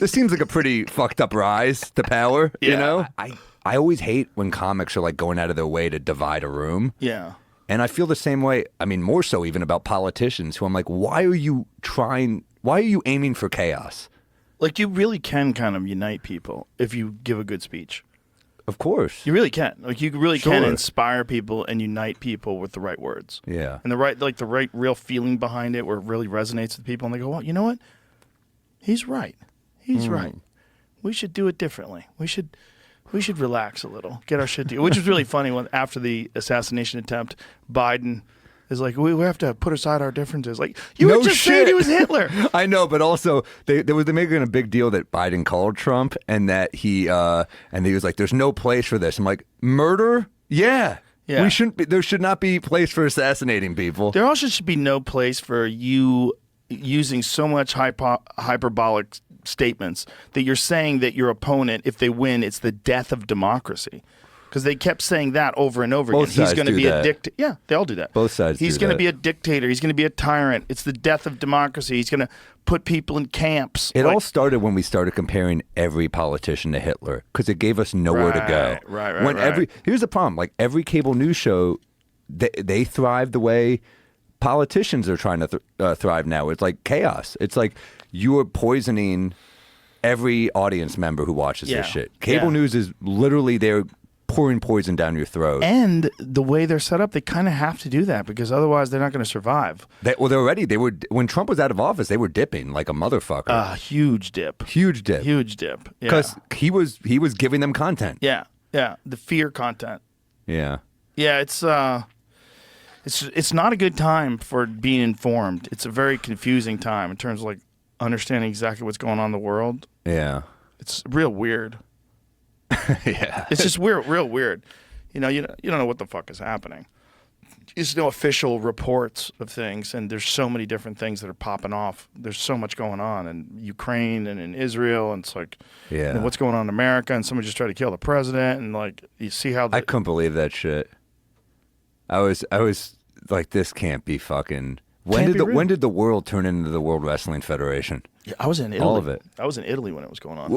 This seems like a pretty fucked up rise to power, Yeah. you know? I always hate when comics are like going out of their way to divide a room. Yeah. And I feel the same way, I mean, more so even about politicians who I'm like, why are you aiming for chaos? Like, you really can kind of unite people if you give a good speech. Of course. You really can. Like, you really can Sure. inspire people and unite people with the right words. Yeah. And the right real feeling behind it where it really resonates with people. And they go, well, you know what? He's right. He's right. We should do it differently. We should relax a little, get our shit together. Which is really funny when after the assassination attempt, Biden is like, we have to put aside our differences. Like, you were just saying he was Hitler. I know, but also they're making a big deal that Biden called Trump and that he was like, there's no place for this. I'm like, murder? Yeah. Yeah. We shouldn't be, there should not be place for assassinating people. There also should be no place for you using so much hyperbolic statements that you're saying that your opponent, if they win, it's the death of democracy. Because they kept saying that over and over again. He's going to be a dictator. Yeah, they all do that. Both sides He's do going to that. be a dictator. He's going to be a tyrant. It's the death of democracy. He's going to put people in camps. It all started when we started comparing every politician to Hitler because it gave us nowhere to go. Right. Here's the problem: like every cable news show, they thrive the way politicians are trying to thrive now. It's like chaos. It's like you are poisoning every audience member who watches this shit. Cable news is literally they're pouring poison down your throat. And the way they're set up, they kind of have to do that because otherwise they're not going to survive. They were when Trump was out of office, they were dipping like a motherfucker. Huge dip. Huge dip. Huge dip. Because he was giving them content. Yeah. The fear content. Yeah. Yeah, it's not a good time for being informed. It's a very confusing time in terms of like understanding exactly what's going on in the world. Yeah. It's real weird. Yeah. It's just weird, real weird. You don't know what the fuck is happening. There's no official reports of things, and there's so many different things that are popping off. There's so much going on in Ukraine and in Israel, and it's like, what's going on in America? And someone just tried to kill the president, and like you see how I couldn't believe that shit. I was like, this can't be fucking. When did the world turn into the World Wrestling Federation? Yeah, I was in Italy. All of it. I was in Italy when it was going on.